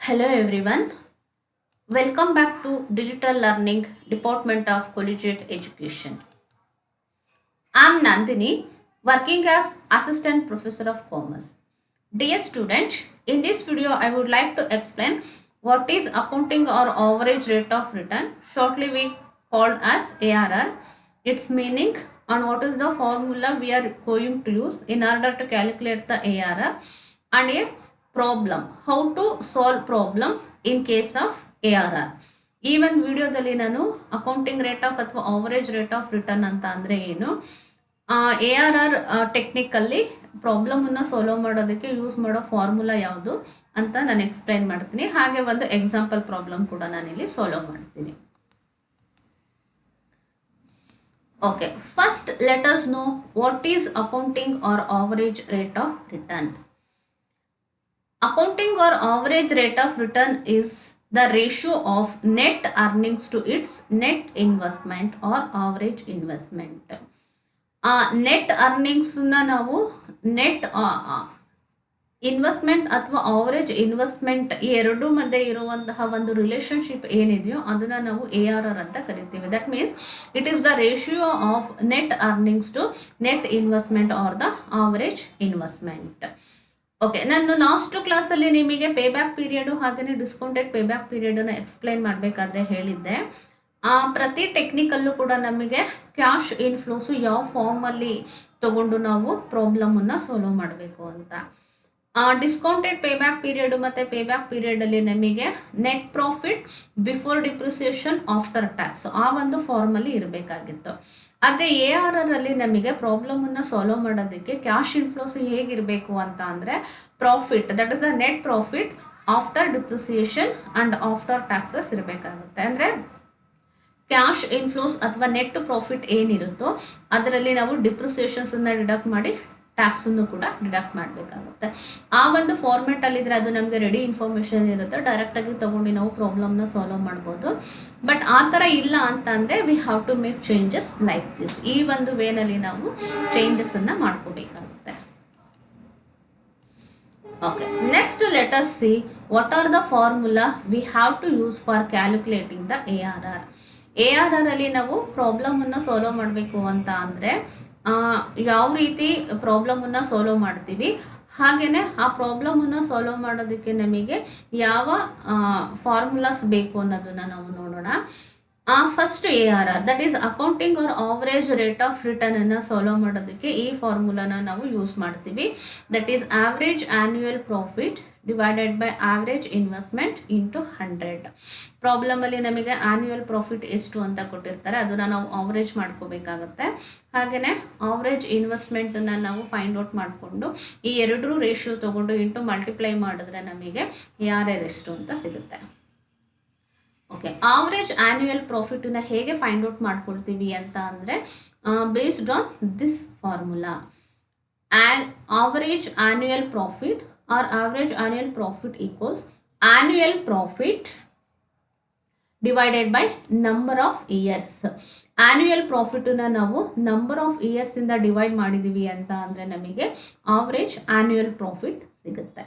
Hello everyone, welcome back to Digital Learning Department of Collegiate Education. I am Nandini, working as Assistant Professor of Commerce. Dear students, in this video I would like to explain what is accounting or average rate of return, shortly we called as ARR, its meaning and what is the formula we are going to use in order to calculate the ARR, and a problem, how to solve problem in case of ARR. ಈ ಒಂದು ವಿಡಿಯೋದಲ್ಲಿ ನಾನು accounting rate of ಅಥವಾ average rate of return ಅಂತ ಅಂದರೆ ಏನು, ARR ಟೆಕ್ನಿಕಲ್ಲಿ ಪ್ರಾಬ್ಲಮನ್ನು solve ಮಾಡೋದಕ್ಕೆ use ಮಾಡೋ ಫಾರ್ಮುಲಾ ಯಾವುದು ಅಂತ ನಾನು ಎಕ್ಸ್ಪ್ಲೈನ್ ಮಾಡ್ತೀನಿ. ಹಾಗೆ ಒಂದು ಎಕ್ಸಾಂಪಲ್ ಪ್ರಾಬ್ಲಮ್ ಕೂಡ ನಾನಿಲ್ಲಿ ಸಾಲ್ವ್ ಮಾಡ್ತೀನಿ. Okay, first let us know what is accounting or average rate of return. Accounting or average rate of return is the ratio of net earnings to its net investment or average investment. Net earnings ನಾವು net investment ಅಥವಾ average investment ಈ ಎರಡೂ ಮಧ್ಯೆ ಇರುವಂತಹ ಒಂದು relationship ಏನಿದೆಯೋ ಅದನ್ನ ನಾವು ARR ಅಂತ ಕರಿತೀವಿ. That means it is the ratio of net earnings to net investment or the average investment. Okay, ನಾನು ಲಾಸ್ಟ್ ಕ್ಲಾಸಲ್ಲಿ ನಿಮಗೆ ಪೇಬ್ಯಾಕ್ ಪೀರಿಯಡು ಹಾಗೆಯೇ ಡಿಸ್ಕೌಂಟೆಡ್ ಪೇಬ್ಯಾಕ್ ಪೀರಿಯಡನ್ನು ಎಕ್ಸ್ಪ್ಲೈನ್ ಮಾಡಬೇಕಾದ್ರೆ ಹೇಳಿದ್ದೆ, ಪ್ರತಿ ಟೆಕ್ನಿಕಲ್ಲೂ ಕೂಡ ನಮಗೆ ಕ್ಯಾಶ್ ಇನ್ಫ್ಲೋಸು ಯಾವ ಫಾರ್ಮಲ್ಲಿ ತಗೊಂಡು ನಾವು ಪ್ರಾಬ್ಲಮನ್ನು ಸಾಲ್ವ್ ಮಾಡಬೇಕು ಅಂತ. ಡಿಸ್ಕೌಂಟೆಡ್ ಪೇಬ್ಯಾಕ್ ಪೀರಿಯಡ್ ಮತ್ತು ಪೇಬ್ಯಾಕ್ ಪೀರಿಯಡಲ್ಲಿ ನಮಗೆ net profit before depreciation after tax ಆ ಒಂದು ಫಾರ್ಮಲ್ಲಿ ಇರಬೇಕಾಗಿತ್ತು. ಆದರೆ ARR ಅಲ್ಲಿ ನಮಗೆ ಪ್ರಾಬ್ಲಮನ್ನು ಸಾಲ್ವ್ ಮಾಡೋದಕ್ಕೆ ಕ್ಯಾಶ್ ಇನ್ಫ್ಲೋಸ್ ಹೇಗಿರಬೇಕು ಅಂತ ಅಂದರೆ profit, that is the net profit after depreciation and after taxes ಇರಬೇಕಾಗುತ್ತೆ. ಅಂದರೆ ಕ್ಯಾಶ್ ಇನ್ಫ್ಲೋಸ್ ಅಥವಾ ನೆಟ್ ಪ್ರಾಫಿಟ್ ಏನಿರುತ್ತೋ ಅದರಲ್ಲಿ ನಾವು ಡಿಪ್ರಿಸಿಯೇಷನ್ಸನ್ನು ಡಿಡಕ್ಟ್ ಮಾಡಿ ಟ್ಯಾಕ್ಸನ್ನು ಕೂಡ ಡಿಡಕ್ಟ್ ಮಾಡಬೇಕಾಗುತ್ತೆ. ಆ ಒಂದು ಫಾರ್ಮೆಟಲ್ಲಿದ್ದರೆ ಅದು ನಮಗೆ ರೆಡಿ ಇನ್ಫಾರ್ಮೇಷನ್ ಇರುತ್ತೆ, ಡೈರೆಕ್ಟಾಗಿ ತೊಗೊಂಡು ನಾವು ಪ್ರಾಬ್ಲಮ್ನ ಸಾಲ್ವ್ ಮಾಡ್ಬೋದು. ಬಟ್ ಆ ಥರ ಇಲ್ಲ ಅಂತ ಅಂದರೆ we have to make changes like this. ಈ ಒಂದು ವೇನಲ್ಲಿ ನಾವು ಚೇಂಜಸನ್ನು ಮಾಡ್ಕೋಬೇಕಾಗುತ್ತೆ. Okay, next let us see what are the formula we have to use for calculating the ARR. ARR ಅಲ್ಲಿ ನಾವು ಪ್ರಾಬ್ಲಮನ್ನು ಸಾಲ್ವ್ ಮಾಡಬೇಕು ಅಂತ ಅಂದರೆ ಯಾವ ರೀತಿ ಪ್ರಾಬ್ಲಮನ್ನು ಸಾಲ್ವ್ ಮಾಡ್ತೀವಿ, ಹಾಗೆಯೇ ಆ ಪ್ರಾಬ್ಲಮನ್ನು ಸಾಲ್ವ್ ಮಾಡೋದಕ್ಕೆ ನಮಗೆ ಯಾವ ಫಾರ್ಮುಲಾಸ್ ಬೇಕು ಅನ್ನೋದನ್ನು ನಾವು ನೋಡೋಣ. First ARR, that is accounting or average rate of return ಅನ್ನು ಸಾಲ್ವ್ ಮಾಡೋದಕ್ಕೆ ಈ ಫಾರ್ಮುಲಾನ ನಾವು ಯೂಸ್ ಮಾಡ್ತೀವಿ. That is average annual profit divided by average investment into 100. ಪ್ರಾಬ್ಲಮಲ್ಲಿ ನಮಗೆ ಆನ್ಯುಯಲ್ ಪ್ರಾಫಿಟ್ ಎಷ್ಟು ಅಂತ ಕೊಟ್ಟಿರ್ತಾರೆ, ಅದನ್ನು ನಾವು ಅವರೇಜ್ ಮಾಡ್ಕೋಬೇಕಾಗತ್ತೆ. ಹಾಗೆಯೇ ಅವರೇಜ್ ಇನ್ವೆಸ್ಟ್ಮೆಂಟನ್ನು ನಾವು ಫೈಂಡ್ ಔಟ್ ಮಾಡಿಕೊಂಡು ಈ ಎರಡೂ ರೇಷಿಯೋ ತೊಗೊಂಡು ಇಂಟು ಮಲ್ಟಿಪ್ಲೈ ಮಾಡಿದ್ರೆ ನಮಗೆ ARR ಎಷ್ಟು ಅಂತ ಸಿಗುತ್ತೆ. ಓಕೆ, ಆವ್ರೇಜ್ ಆನ್ಯುಯಲ್ ಪ್ರಾಫಿಟನ್ನು ಹೇಗೆ ಫೈಂಡ್ ಔಟ್ ಮಾಡ್ಕೊಳ್ತೀವಿ ಅಂತ ಅಂದರೆ based on this formula. Average annual profit or average annual profit equals annual profit divided by number of years. Annual ಪ್ರಾಫಿಟನ್ನು ನಾವು ನಂಬರ್ ಆಫ್ ಇಯರ್ಸಿಂದ ಡಿವೈಡ್ ಮಾಡಿದ್ದೀವಿ ಅಂತ ಅಂದರೆ ನಮಗೆ ಆವರೇಜ್ ಆನ್ಯುಯಲ್ ಪ್ರಾಫಿಟ್ ಸಿಗುತ್ತೆ.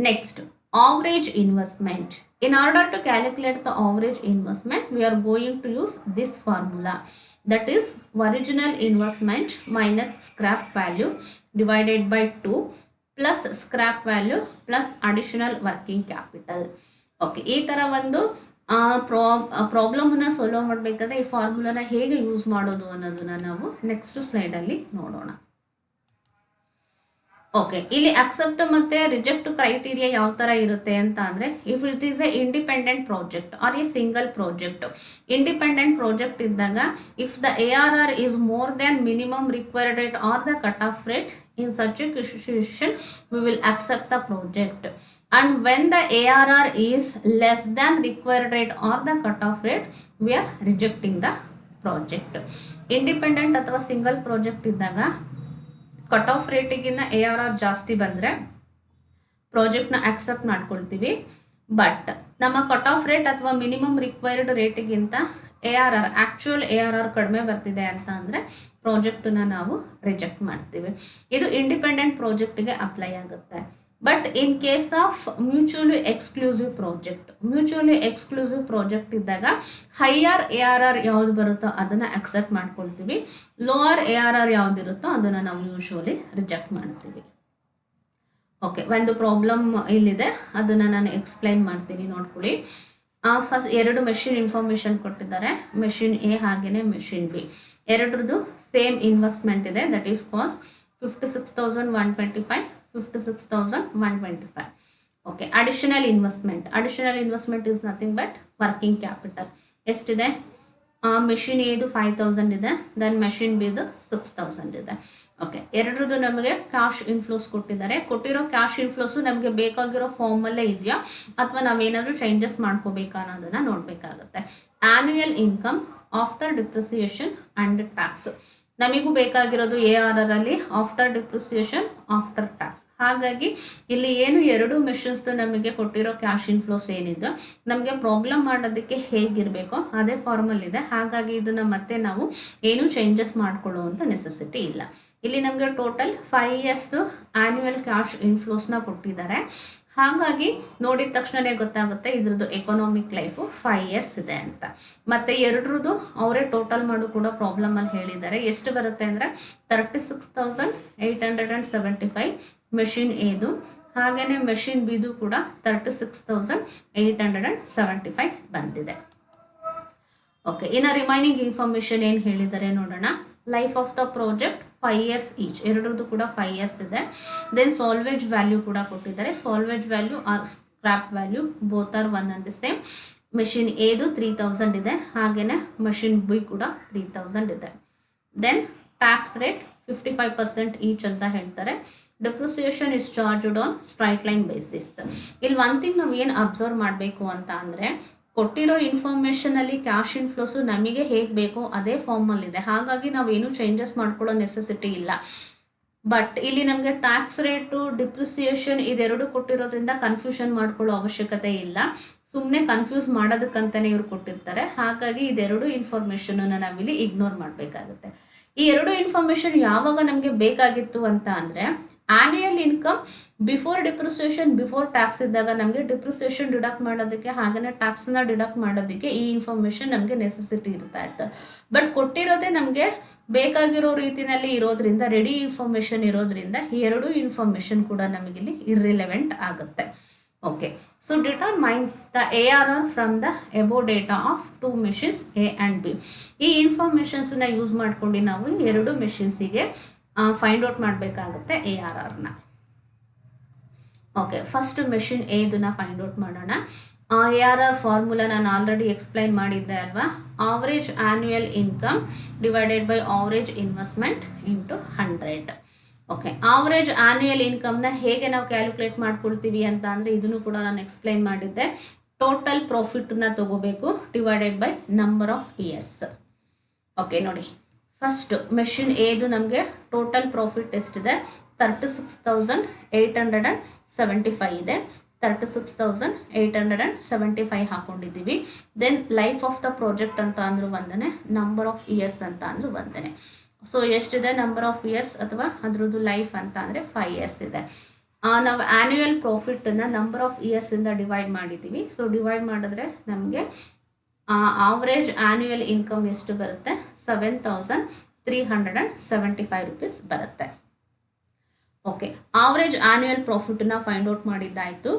Next, average investment. In order to calculate the average investment, we are going to use this formula. That is original investment minus scrap value divided by 2 plus scrap value plus additional working capital. Okay, ಈ ಥರ ಒಂದು ಪ್ರಾಬ್ಲಮನ್ನು solve ಮಾಡಬೇಕಾದ್ರೆ ಈ ಫಾರ್ಮುಲಾನ ಹೇಗೆ use ಮಾಡೋದು ಅನ್ನೋದನ್ನು ನಾವು next ಸ್ಲೈಡಲ್ಲಿ ನೋಡೋಣ. ಓಕೆ, ಇಲ್ಲಿ ಅಕ್ಸೆಪ್ಟ್ ಮತ್ತು ರಿಜೆಕ್ಟ್ ಕ್ರೈಟೀರಿಯಾ ಯಾವ ಥರ ಇರುತ್ತೆ ಅಂತ ಅಂದರೆ, if it is a independent project or a single project. Independent project ಇದ್ದಾಗ if the ARR is more than minimum required rate or the cut off rate, in such a situation we will accept the project. And when the ARR is less than required rate or the cut-off rate, we are rejecting the project. Independent ಅಥವಾ single project ಇದ್ದಾಗ cut off ರೇಟಿಗಿನ್ನ ARR ಜಾಸ್ತಿ ಬಂದರೆ ಪ್ರಾಜೆಕ್ಟ್ನ accept ಮಾಡ್ಕೊಳ್ತೀವಿ. But ನಮ್ಮ cut off rate ಅಥವಾ minimum required ರೇಟಿಗಿಂತ ARR ಆ್ಯಕ್ಚುಯಲ್ ARR ಕಡಿಮೆ ಬರ್ತಿದೆ ಅಂತ ಅಂದರೆ ಪ್ರಾಜೆಕ್ಟನ್ನ ನಾವು ರಿಜೆಕ್ಟ್ ಮಾಡ್ತೀವಿ. ಇದು ಇಂಡಿಪೆಂಡೆಂಟ್ ಪ್ರಾಜೆಕ್ಟಿಗೆ ಅಪ್ಲೈ ಆಗುತ್ತೆ. But in case of mutually exclusive project ಇದ್ದಾಗ ಹೈಯರ್ ARR ಯಾವ್ದು ಬರುತ್ತೋ ಅದನ್ನ ಅಕ್ಸೆಪ್ಟ್ ಮಾಡ್ಕೊಳ್ತೀವಿ, ಲೋವರ್ ARR ಯಾವ್ದಿರುತ್ತೋ ಅದನ್ನ ನಾವು ಯೂಶುವಲಿ ರಿಜೆಕ್ಟ್ ಮಾಡ್ತೀವಿ. ಓಕೆ, ಒಂದು ಪ್ರಾಬ್ಲಮ್ ಇಲ್ಲಿದೆ, ಅದನ್ನ ನಾನು ಎಕ್ಸ್ಪ್ಲೈನ್ ಮಾಡ್ತೀನಿ, ನೋಡ್ಕೊಳ್ಳಿ. ಫಸ್ಟ್ 2 ಮೆಷಿನ್ ಇನ್ಫಾರ್ಮೇಶನ್ ಕೊಟ್ಟಿದ್ದಾರೆ, ಮೆಷಿನ್ ಎ ಹಾಗೇನೆ ಮೆಷಿನ್ ಬಿ. ಎರಡರದ್ದು ಸೇಮ್ ಇನ್ವೆಸ್ಟ್ಮೆಂಟ್ ಇದೆ, that is cost 56,125, 56,125. Okay, additional investment is nothing but working capital. ಎಷ್ಟಿದೆ? ಮೆಷಿನ್ ಎದು 5,000 ಇದೆ, ದೆನ್ ಮೆಷಿನ್ ಬಿದು 6,000 ಇದೆ. ಓಕೆ, ಎರಡರದ್ದು ನಮಗೆ ಕ್ಯಾಶ್ ಇನ್ಫ್ಲೋಸ್ ಕೊಟ್ಟಿದ್ದಾರೆ. ಕೊಟ್ಟಿರೋ ಕ್ಯಾಶ್ ಇನ್ಫ್ಲೋಸು ನಮಗೆ ಬೇಕಾಗಿರೋ ಫಾರ್ಮಲ್ಲೇ ಇದೆಯಾ ಅಥವಾ ನಾವೇನಾದರೂ ಚೇಂಜಸ್ ಮಾಡ್ಕೋಬೇಕಾ ಅನ್ನೋದನ್ನ ನೋಡಬೇಕಾಗುತ್ತೆ. Annual income after depreciation and tax, ನಮಗೂ ಬೇಕಾಗಿರೋದು ARR ಅಲ್ಲಿ ಆಫ್ಟರ್ ಡಿಪ್ರಿಸಿಯೇಷನ್ ಆಫ್ಟರ್ ಟ್ಯಾಕ್ಸ್. ಹಾಗಾಗಿ ಇಲ್ಲಿ ಏನು 2 ಮೆಷಿನ್ಸ್ ನಮಗೆ ಕೊಟ್ಟಿರೋ ಕ್ಯಾಶ್ ಇನ್ಫ್ಲೋಸ್ ಏನಿದೆ ನಮಗೆ ಪ್ರಾಬ್ಲಮ್ ಮಾಡೋದಕ್ಕೆ ಹೇಗಿರಬೇಕೋ ಅದೇ ಫಾರ್ಮಲ್ ಇದೆ. ಹಾಗಾಗಿ ಇದನ್ನ ಮತ್ತೆ ನಾವು ಏನು ಚೇಂಜಸ್ ಮಾಡ್ಕೊಳ್ಳುವಂಥ ನೆಸೆಸಿಟಿ ಇಲ್ಲ. ಇಲ್ಲಿ ನಮಗೆ ಟೋಟಲ್ 5 years ಆನ್ಯುವಲ್ ಕ್ಯಾಶ್ ಇನ್ಫ್ಲೋಸ್ನ ಕೊಟ್ಟಿದ್ದಾರೆ. ಹಾಗಾಗಿ ನೋಡಿದ ತಕ್ಷಣನೇ ಗೊತ್ತಾಗುತ್ತೆ ಇದ್ರದ್ದು ಎಕನಾಮಿಕ್ ಲೈಫು 5 years ಇದೆ ಅಂತ. ಮತ್ತೆ ಎರಡರದ್ದು ಅವರೇ ಟೋಟಲ್ ಮಾಡು ಕೂಡ ಪ್ರಾಬ್ಲಮ್ ಅಲ್ಲಿ ಹೇಳಿದ್ದಾರೆ. ಎಷ್ಟು ಬರುತ್ತೆ ಅಂದರೆ 36,875 ಮೆಷಿನ್ ಎದು, ಹಾಗೇನೆ ಮೆಷಿನ್ ಬಿದು ಕೂಡ 36,875 ಬಂದಿದೆ. ಓಕೆ, ಇನ್ನು ರಿಮೈನಿಂಗ್ ಇನ್ಫಾರ್ಮೇಶನ್ ಏನು ಹೇಳಿದ್ದಾರೆ ನೋಡೋಣ. Life of the project 5 years each, ಎರಡರದ್ದು ಕೂಡ 5 years ಇದೆ. ದೆನ್ ಸಾಲ್ವೇಜ್ ವ್ಯಾಲ್ಯೂ ಕೂಡ ಕೊಟ್ಟಿದ್ದಾರೆ. Salvage value or scrap value both are one and the same. Machine ಎದು 3,000 ಇದೆ, ಹಾಗೇನೆ ಮೆಷಿನ್ ಬಿ ಕೂಡ 3,000 ಇದೆ. ದೆನ್ ಟ್ಯಾಕ್ಸ್ ರೇಟ್ 55% ಈಚ್ ಅಂತ ಹೇಳ್ತಾರೆ. Depreciation is charged on straight line basis. ಇಲ್ಲಿ ಒನ್ ಥಿಂಗ್ ನಾವು ಏನು ಅಬ್ಸರ್ವ್ ಮಾಡಬೇಕು ಅಂತ ಅಂದರೆ, ಕೊಟ್ಟಿರೋ ಇನ್ಫಾರ್ಮೇಷನ್ ಅಲ್ಲಿ ಕ್ಯಾಶ್ ಇನ್ಫ್ಲೋಸು ನಮಗೆ ಹೇಗೆ ಬೇಕೋ ಅದೇ ಫಾರ್ಮಲ್ಲಿ ಇದೆ. ಹಾಗಾಗಿ ನಾವೇನು ಚೇಂಜಸ್ ಮಾಡ್ಕೊಳ್ಳೋ ನೆಸೆಸಿಟಿ ಇಲ್ಲ. ಬಟ್ ಇಲ್ಲಿ ನಮಗೆ ಟ್ಯಾಕ್ಸ್ ರೇಟು, ಡಿಪ್ರಿಸಿಯೇಷನ್ ಇದೆರಡು ಕೊಟ್ಟಿರೋದ್ರಿಂದ ಕನ್ಫ್ಯೂಷನ್ ಮಾಡ್ಕೊಳ್ಳೋ ಅವಶ್ಯಕತೆ ಇಲ್ಲ. ಸುಮ್ಮನೆ ಕನ್ಫ್ಯೂಸ್ ಮಾಡೋದಕ್ಕಂತಾನೆ ಇವ್ರು ಕೊಟ್ಟಿರ್ತಾರೆ. ಹಾಗಾಗಿ ಇದೆರಡು ಇನ್ಫಾರ್ಮೇಷನನ್ನು ನಾವಿಲ್ಲಿ ಇಗ್ನೋರ್ ಮಾಡಬೇಕಾಗುತ್ತೆ. ಈ 2 ಇನ್ಫಾರ್ಮೇಷನ್ ಯಾವಾಗ ನಮಗೆ ಬೇಕಾಗಿತ್ತು ಅಂತ ಅಂದರೆ, annual income before depreciation before tax ಇದ್ದಾಗ ನಮಗೆ ಡಿಪ್ರಿಸಿಯೇಷನ್ ಡಿಡಕ್ಟ್ ಮಾಡೋದಕ್ಕೆ ಹಾಗೆಯೇ ಟ್ಯಾಕ್ಸ್ನ ಡಿಡಕ್ಟ್ ಮಾಡೋದಕ್ಕೆ ಈ ಇನ್ಫಾರ್ಮೇಷನ್ ನಮಗೆ ನೆಸೆಸಿಟಿ ಇರ್ತಾ ಇತ್ತು. ಬಟ್ ಕೊಟ್ಟಿರೋದೇ ನಮಗೆ ಬೇಕಾಗಿರೋ ರೀತಿಯಲ್ಲಿ ಇರೋದ್ರಿಂದ, ರೆಡಿ ಇನ್ಫಾರ್ಮೇಷನ್ ಇರೋದ್ರಿಂದ ಈ 2 ಇನ್ಫಾರ್ಮೇಷನ್ ಕೂಡ ನಮಗಿಲ್ಲಿ ಇರ್ರಿಲೆವೆಂಟ್ ಆಗುತ್ತೆ. Okay, so determine the ARR from the above data of 2 machines A and B. ಈ ಇನ್ಫಾರ್ಮೇಷನ್ಸನ್ನ ಯೂಸ್ ಮಾಡ್ಕೊಂಡು ನಾವು 2 ಮೆಷಿನ್ಸಿಗೆ ಫೈಂಡ್ ಔಟ್ ಮಾಡಬೇಕಾಗುತ್ತೆ ARRನ. ಓಕೆ, ಫಸ್ಟ್ ಮೆಷಿನ್ ಎ ಇದನ್ನ ಫೈಂಡ್ ಔಟ್ ಮಾಡೋಣ. ARR ಫಾರ್ಮುಲಾ ನಾನು ಆಲ್ರೆಡಿ ಎಕ್ಸ್ಪ್ಲೈನ್ ಮಾಡಿದ್ದೆ ಅಲ್ವಾ. Average annual income divided by average investment into 100. Okay, average annual ಇನ್ಕಮ್ನ ಹೇಗೆ ನಾವು ಕ್ಯಾಲ್ಕುಲೇಟ್ ಮಾಡ್ಕೊಳ್ತೀವಿ ಅಂತ ಅಂದರೆ ಇದನ್ನು ಕೂಡ ನಾನು ಎಕ್ಸ್ಪ್ಲೈನ್ ಮಾಡಿದ್ದೆ. ಟೋಟಲ್ ಪ್ರಾಫಿಟ್ನ ತಗೋಬೇಕು divided by number of years. Okay, ನೋಡಿ ಫಸ್ಟ್ ಮೆಷಿನ್ ಎದು ನಮಗೆ ಟೋಟಲ್ ಪ್ರಾಫಿಟ್ ಎಷ್ಟಿದೆ? 36,875 ಇದೆ. 36,875 ಹಾಕೊಂಡಿದ್ದೀವಿ. Then life of the project ಅಂತ ಅಂದ್ರೂ ಒಂದನೇ, ನಂಬರ್ ಆಫ್ ಇಯರ್ಸ್ ಅಂತ ಅಂದ್ರೂ ಒಂದನೇ. ಸೊ ಎಷ್ಟಿದೆ ನಂಬರ್ ಆಫ್ ಇಯರ್ಸ್ ಅಥವಾ ಅದರದ್ದು ಲೈಫ್ ಅಂತ ಅಂದರೆ 5 years ಇದೆ. ನಾವು ಆನ್ಯುಯಲ್ ಪ್ರಾಫಿಟನ್ನು ನಂಬರ್ ಆಫ್ ಇಯರ್ಸಿಂದ ಡಿವೈಡ್ ಮಾಡಿದ್ದೀವಿ. ಸೊ ಡಿವೈಡ್ ಮಾಡಿದ್ರೆ ನಮಗೆ ಆವರೇಜ್ ಆನ್ಯುಯಲ್ ಇನ್ಕಮ್ ಎಷ್ಟು ಬರುತ್ತೆ? 7,375 rupees ಬರುತ್ತೆ. ಓಕೆ, ಆವರೇಜ್ ಆನ್ಯುಯಲ್ ಪ್ರಾಫಿಟನ್ನ ಫೈಂಡ್ ಔಟ್ ಮಾಡಿದ್ದಾಯಿತು.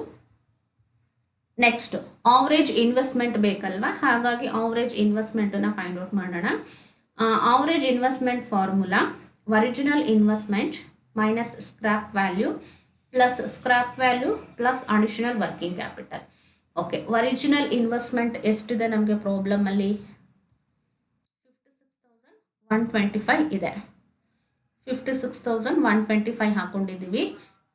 ನೆಕ್ಸ್ಟ್ ಆವರೇಜ್ ಇನ್ವೆಸ್ಟ್ಮೆಂಟ್ ಬೇಕಲ್ವಾ, ಹಾಗಾಗಿ ಆವರೇಜ್ ಇನ್ವೆಸ್ಟ್ಮೆಂಟನ್ನು ಫೈಂಡ್ ಔಟ್ ಮಾಡೋಣ. Average investment formula original investment minus scrap value plus scrap value plus additional working capital. Okay, original investment ಎಷ್ಟಿದೆ ನಮಗೆ ಪ್ರಾಬ್ಲಮಲ್ಲಿ? 56,125 ಇದೆ. 56,125 ಹಾಕೊಂಡಿದ್ದೀವಿ.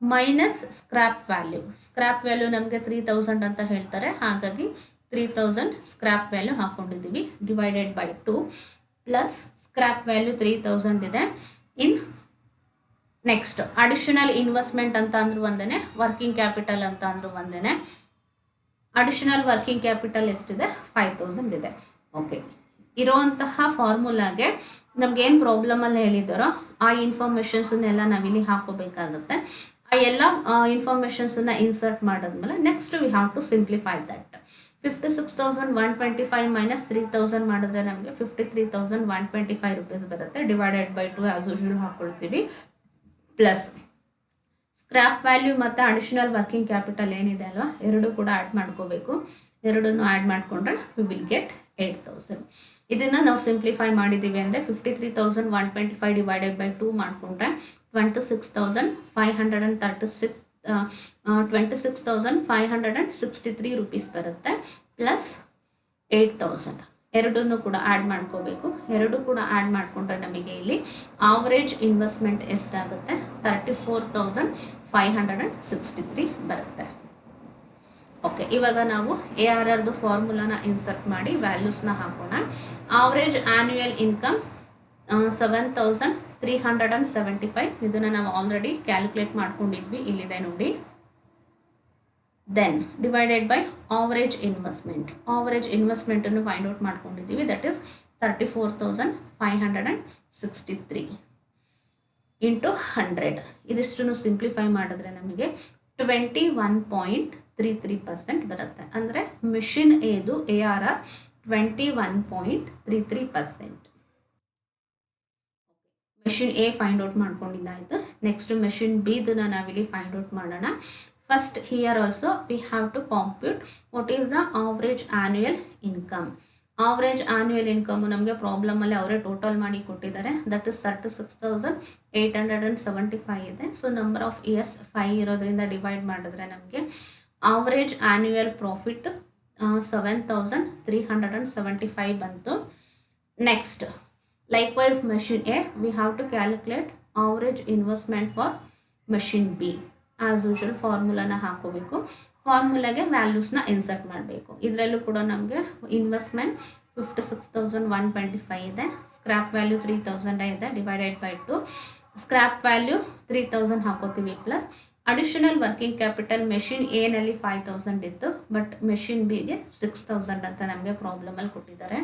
ಮೈನಸ್ ಸ್ಕ್ರಾಪ್ ವ್ಯಾಲ್ಯೂ ನಮಗೆ 3,000 ಅಂತ ಹೇಳ್ತಾರೆ. ಹಾಗಾಗಿ 3,000 ಸ್ಕ್ರಾಪ್ ವ್ಯಾಲ್ಯೂ ಹಾಕೊಂಡಿದ್ದೀವಿ divided by 2 plus scrap value 3,000 ಇದೆ. ಇನ್ ನೆಕ್ಸ್ಟ್ ಅಡಿಷನಲ್ ಇನ್ವೆಸ್ಟ್ಮೆಂಟ್ ಅಂತ ಅಂದ್ರೂ ಒಂದೇನೆ, ವರ್ಕಿಂಗ್ ಕ್ಯಾಪಿಟಲ್ ಅಂತ ಅಂದ್ರೂ ಒಂದೇನೆ. ಅಡಿಷನಲ್ ವರ್ಕಿಂಗ್ ಕ್ಯಾಪಿಟಲ್ ಎಷ್ಟಿದೆ? 5,000 ಇದೆ. ಓಕೆ, ಇರೋಂತಹ ಫಾರ್ಮುಲಾಗೆ ನಮ್ಗೆ ಏನು ಪ್ರಾಬ್ಲಮಲ್ಲಿ ಹೇಳಿದಾರೋ ಆ ಇನ್ಫಾರ್ಮೇಷನ್ಸನ್ನೆಲ್ಲ ನಾವಿಲ್ಲಿ ಹಾಕೋಬೇಕಾಗುತ್ತೆ. ಆ ಎಲ್ಲ ಇನ್ಫಾರ್ಮೇಷನ್ಸನ್ನು ಇನ್ಸರ್ಟ್ ಮಾಡಿದ್ಮೇಲೆ next we have to simplify that. 56,125 minus 3,000 ಮಾಡಿದ್ರೆ ನಮಗೆ 53,125 rupees ಬರುತ್ತೆ. ಡಿವೈಡೆಡ್ ಬೈ 2 ಆಸ್ ಯೂಶುವಲ್ ಹಾಕ್ಕೊಳ್ತೀವಿ. ಪ್ಲಸ್ ಸ್ಕ್ರ್ಯಾಪ್ ವ್ಯಾಲ್ಯೂ ಮತ್ತು ಅಡಿಷನಲ್ ವರ್ಕಿಂಗ್ ಕ್ಯಾಪಿಟಲ್ ಏನಿದೆ ಅಲ್ವಾ, ಎರಡು ಕೂಡ ಆ್ಯಡ್ ಮಾಡ್ಕೋಬೇಕು. ಎರಡನ್ನೂ ಆ್ಯಡ್ ಮಾಡಿಕೊಂಡ್ರೆ ವಿ ವಿಲ್ ಗೆಟ್ 8,000. ಇದನ್ನು ನಾವು ಸಿಂಪ್ಲಿಫೈ ಮಾಡಿದ್ದೀವಿ ಅಂದರೆ 53,125 ಡಿವೈಡೆಡ್ ಬೈ 2 ಮಾಡಿಕೊಂಡ್ರೆ 26,563 rupees ಬರುತ್ತೆ. ಪ್ಲಸ್ 8,000 ಎರಡನ್ನೂ ಕೂಡ ಆ್ಯಡ್ ಮಾಡ್ಕೋಬೇಕು. ಎರಡು ಕೂಡ ಆ್ಯಡ್ ಮಾಡಿಕೊಂಡ್ರೆ ನಮಗೆ ಇಲ್ಲಿ ಆವರೇಜ್ ಇನ್ವೆಸ್ಟ್ಮೆಂಟ್ ಎಷ್ಟಾಗುತ್ತೆ, 34,563 ಬರುತ್ತೆ. ಓಕೆ, ಇವಾಗ ನಾವು ARRದು ಫಾರ್ಮುಲಾನ ಇನ್ಸರ್ಟ್ ಮಾಡಿ ವ್ಯಾಲ್ಯೂಸ್ನ ಹಾಕೋಣ. Average annual income 7,375. ಇದನ್ನು ನಾವು ಆಲ್ರೆಡಿ ಕ್ಯಾಲ್ಕುಲೇಟ್ ಮಾಡ್ಕೊಂಡಿದ್ವಿ, ಇಲ್ಲಿದೆ ನೋಡಿ. ದೆನ್ ಡಿವೈಡೆಡ್ ಬೈ ಆವರೇಜ್ ಇನ್ವೆಸ್ಟ್ಮೆಂಟನ್ನು ಫೈಂಡ್ ಔಟ್ ಮಾಡ್ಕೊಂಡಿದ್ದೀವಿ, ದಟ್ ಈಸ್ 34,563 ಇಂಟು 100. ಇದಿಷ್ಟನ್ನು ಸಿಂಪ್ಲಿಫೈ ಮಾಡಿದ್ರೆ ನಮಗೆ 21.33% ಬರುತ್ತೆ. ಅಂದರೆ ಮೆಷಿನ್ ಎದು ARR 21.33%. Machine A find out ಮಾಡ್ಕೊಂಡಿದ್ದಾಯಿತು. ನೆಕ್ಸ್ಟ್ ಮೆಷಿನ್ ಬಿದನ್ನು ನಾವಿಲ್ಲಿ ಫೈಂಡ್ ಔಟ್ ಮಾಡೋಣ. First here also we have to compute what is the average annual income. Average annual income ನಮಗೆ ಪ್ರಾಬ್ಲಮಲ್ಲಿ ಅವರೇ ಟೋಟಲ್ ಮಾಡಿ ಕೊಟ್ಟಿದ್ದಾರೆ, ದಟ್ ಇಸ್ 36,875 ಇದೆ. ಸೊ ನಂಬರ್ ಆಫ್ ಇಯರ್ಸ್ 5 ಇರೋದ್ರಿಂದ ಡಿವೈಡ್ ಮಾಡಿದ್ರೆ ನಮಗೆ ಆವರೇಜ್ ಆ್ಯನ್ಯುಯಲ್ ಪ್ರಾಫಿಟ್ 7,375 ಬಂತು. Next likewise machine A we have to calculate average investment for machine B. As usual ಫಾರ್ಮುಲಾನ ಹಾಕೋಬೇಕು. ಫಾರ್ಮುಲಾಗೆ ವ್ಯಾಲ್ಯೂಸ್ನ ಇನ್ಸರ್ಟ್ ಮಾಡಬೇಕು. ಇದರಲ್ಲೂ ಕೂಡ ನಮಗೆ ಇನ್ವೆಸ್ಟ್ಮೆಂಟ್ 56,125 ಇದೆ. ಸ್ಕ್ರ್ಯಾಪ್ ವ್ಯಾಲ್ಯೂ 3,000 ಇದೆ. ಡಿವೈಡೆಡ್ ಬೈ 2 ಸ್ಕ್ರ್ಯಾಪ್ ವ್ಯಾಲ್ಯೂ 3,000 ಹಾಕೋತೀವಿ. Plus additional working capital machine ಎನಲ್ಲಿ 5,000 ಇತ್ತು, ಬಟ್ ಮೆಷಿನ್ ಬಿಗೆ 6,000 ಅಂತ ನಮಗೆ ಪ್ರಾಬ್ಲಮಲ್ಲಿ ಕೊಟ್ಟಿದ್ದಾರೆ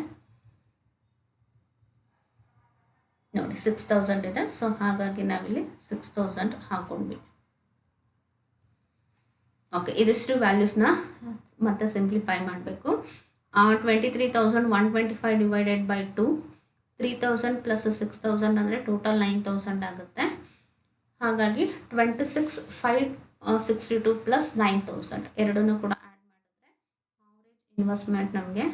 ನೋಡಿ. 6,000 ಇದೆ. ಸೊ ಹಾಗಾಗಿ ನಾವಿಲ್ಲಿ 6,000 ಹಾಕೊಂಡ್ವಿ. ಓಕೆ, ಇದಿಷ್ಟು ವ್ಯಾಲ್ಯೂಸ್ನ ಮತ್ತೆ ಸಿಂಪ್ಲಿಫೈ ಮಾಡಬೇಕು. 23,125 ಡಿವೈಡೆಡ್ ಬೈ 2, 3,000 ಪ್ಲಸ್ 6,000 ಅಂದರೆ ಟೋಟಲ್ 9,000 ಆಗುತ್ತೆ. ಹಾಗಾಗಿ 26,562 ಪ್ಲಸ್ 9,000 ಎರಡನ್ನೂ ಕೂಡ ಆ್ಯಡ್ ಮಾಡಿದ್ರೆ ಆವರೇಜ್ ಇನ್ವೆಸ್ಟ್ಮೆಂಟ್ ನಮಗೆ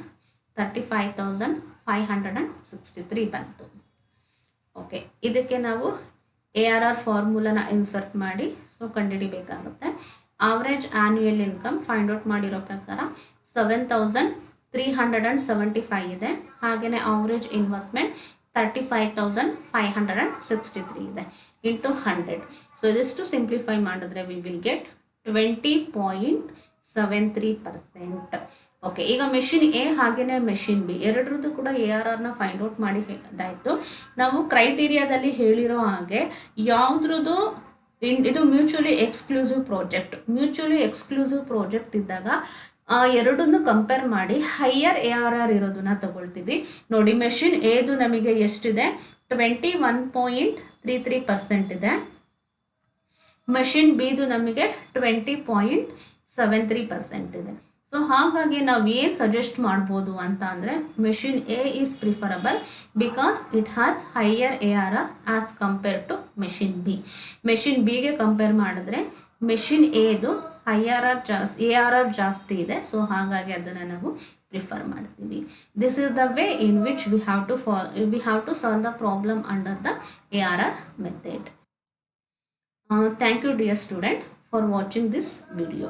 35,563 ಬಂತು. ಓಕೆ, ಇದಕ್ಕೆ ನಾವು ARR ಫಾರ್ಮುಲಾನ ಇನ್ಸರ್ಟ್ ಮಾಡಿ ಸೊ ಕಂಡುಹಿಡಿಬೇಕಾಗುತ್ತೆ. Average annual income find out ಮಾಡಿರೋ ಪ್ರಕಾರ 7,375 ಇದೆ. ಹಾಗೆಯೇ ಆವರೇಜ್ ಇನ್ವೆಸ್ಟ್ಮೆಂಟ್ 35,563 ಇದೆ ಇಂಟು 100. ಸೊ ಇದಿಷ್ಟು ಸಿಂಪ್ಲಿಫೈ ಮಾಡಿದ್ರೆ ವಿ ವಿಲ್ ಗೆಟ್ 20.73%. ಓಕೆ, ಈಗ ಮೆಷಿನ್ ಎ ಹಾಗೆಯೇ ಮೆಷಿನ್ ಬಿ ಎರಡರದ್ದು ಕೂಡ ARRನ ಫೈಂಡ್ ಔಟ್ ಮಾಡಿ ಇದಾಯಿತು. ನಾವು ಕ್ರೈಟೀರಿಯಾದಲ್ಲಿ ಹೇಳಿರೋ ಹಾಗೆ ಯಾವುದ್ರದ್ದು ಇದು ಮ್ಯೂಚುವಲಿ ಎಕ್ಸ್ಕ್ಲೂಸಿವ್ ಪ್ರಾಜೆಕ್ಟ್ ಇದ್ದಾಗ ಎರಡನ್ನು ಕಂಪೇರ್ ಮಾಡಿ ಹೈಯರ್ ARR ಇರೋದನ್ನ ತಗೊಳ್ತೀವಿ. ನೋಡಿ, ಮೆಷಿನ್ ಎದು ನಮಗೆ ಎಷ್ಟಿದೆ, 21.33% ಇದೆ. ಮೆಷಿನ್ ಬಿದು ನಮಗೆ 20.73% ಇದೆ. ಸೊ ಹಾಗಾಗಿ ನಾವು ಏನು ಸಜೆಸ್ಟ್ ಮಾಡ್ಬೋದು ಅಂತ ಅಂದರೆ machine A is preferable because it has higher ARR as compare to machine B. ಮೆಷಿನ್ ಬಿಗೆ ಕಂಪೇರ್ ಮಾಡಿದ್ರೆ ಮೆಷಿನ್ ಎದು ARR ಜಾಸ್ತಿ ಇದೆ. ಸೊ ಹಾಗಾಗಿ ಅದನ್ನು ನಾವು ಪ್ರಿಫರ್ ಮಾಡ್ತೀವಿ. This is the way in which we have to solve the problem under the ARR method. Thank you dear student for watching this video.